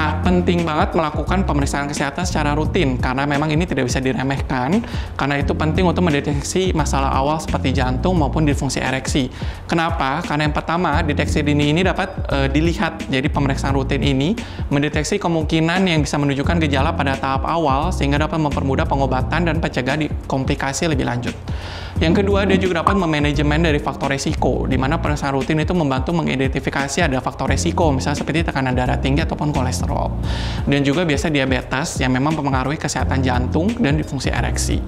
Nah, penting banget melakukan pemeriksaan kesehatan secara rutin, karena memang ini tidak bisa diremehkan, karena itu penting untuk mendeteksi masalah awal seperti jantung maupun disfungsi ereksi. Kenapa? Karena yang pertama, deteksi dini ini dapat dilihat. Jadi pemeriksaan rutin ini mendeteksi kemungkinan yang bisa menunjukkan gejala pada tahap awal, sehingga dapat mempermudah pengobatan dan mencegah komplikasi lebih lanjut. Yang kedua, dia juga dapat memanajemen dari faktor resiko, di mana pemeriksaan rutin itu membantu mengidentifikasi ada faktor resiko, misalnya seperti tekanan darah tinggi ataupun kolesterol. Dan juga biasa diabetes yang memang mempengaruhi kesehatan jantung dan disfungsi ereksi.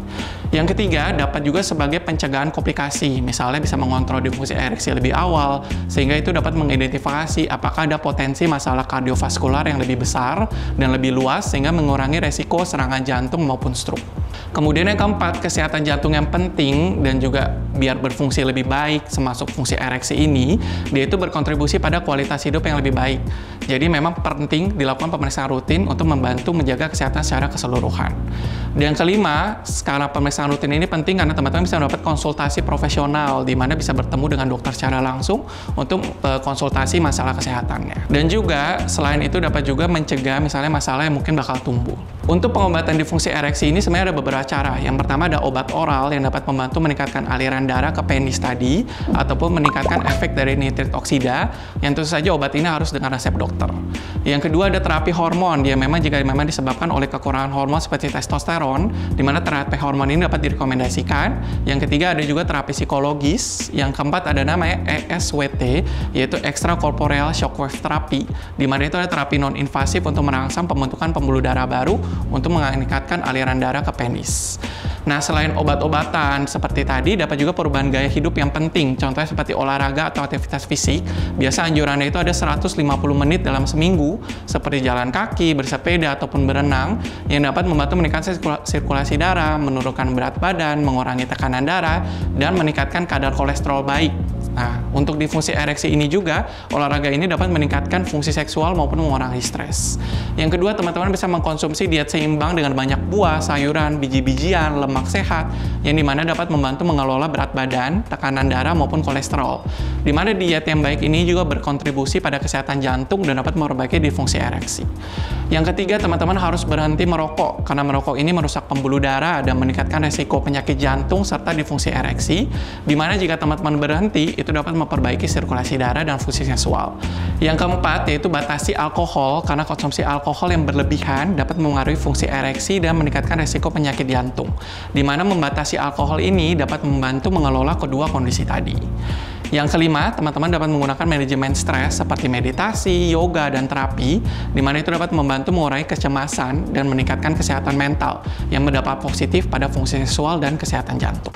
Yang ketiga, dapat juga sebagai pencegahan komplikasi, misalnya bisa mengontrol disfungsi ereksi lebih awal, sehingga itu dapat mengidentifikasi apakah ada potensi masalah kardiovaskular yang lebih besar dan lebih luas, sehingga mengurangi resiko serangan jantung maupun stroke. Kemudian yang keempat, kesehatan jantung yang penting dan juga biar berfungsi lebih baik, termasuk fungsi ereksi ini, dia itu berkontribusi pada kualitas hidup yang lebih baik. Jadi memang penting dilakukan pemeriksaan rutin untuk membantu menjaga kesehatan secara keseluruhan. Dan yang kelima, skala pemeriksaan rutin ini penting karena teman-teman bisa mendapat konsultasi profesional, di mana bisa bertemu dengan dokter secara langsung untuk konsultasi masalah kesehatannya. Dan juga, selain itu dapat juga mencegah misalnya masalah yang mungkin bakal tumbuh. Untuk pengobatan disfungsi ereksi ini sebenarnya ada beberapa cara. Yang pertama ada obat oral yang dapat membantu meningkatkan aliran darah ke penis tadi, ataupun meningkatkan efek dari nitrit oksida, yang tentu saja obat ini harus dengan resep dokter. Yang kedua ada terapi hormon, yang memang jika memang disebabkan oleh kekurangan hormon seperti testosteron, di mana terapi hormon ini dapat direkomendasikan. Yang ketiga ada juga terapi psikologis. Yang keempat ada namanya ESWT, yaitu extracorporeal shockwave therapy, di mana itu ada terapi non-invasif untuk merangsang pembentukan pembuluh darah baru untuk meningkatkan aliran darah ke penis. Nah, selain obat-obatan seperti tadi, dapat juga perubahan gaya hidup yang penting. Contohnya seperti olahraga atau aktivitas fisik. Biasa anjurannya itu ada 150 menit dalam seminggu, seperti jalan kaki, bersepeda, ataupun berenang, yang dapat membantu meningkatkan sirkulasi darah, menurunkan berat badan, mengurangi tekanan darah, dan meningkatkan kadar kolesterol baik. Nah, untuk di fungsi ereksi ini juga, olahraga ini dapat meningkatkan fungsi seksual maupun mengurangi stres. Yang kedua, teman-teman bisa mengkonsumsi diet seimbang dengan banyak buah, sayuran, biji-bijian, lemak sehat, yang dimana dapat membantu mengelola berat badan, tekanan darah, maupun kolesterol. Dimana diet yang baik ini juga berkontribusi pada kesehatan jantung dan dapat memperbaiki disfungsi ereksi. Yang ketiga, teman-teman harus berhenti merokok, karena merokok ini merusak pembuluh darah dan meningkatkan resiko penyakit jantung serta disfungsi ereksi, dimana jika teman-teman berhenti, itu dapat memperbaiki sirkulasi darah dan fungsi seksual. Yang keempat, yaitu batasi alkohol, karena konsumsi alkohol yang berlebihan dapat mengaruhi fungsi ereksi dan meningkatkan resiko penyakit jantung. Di mana membatasi alkohol ini dapat membantu mengelola kedua kondisi tadi. Yang kelima, teman-teman dapat menggunakan manajemen stres seperti meditasi, yoga, dan terapi, di mana itu dapat membantu mengurangi kecemasan dan meningkatkan kesehatan mental yang berdampak positif pada fungsi seksual dan kesehatan jantung.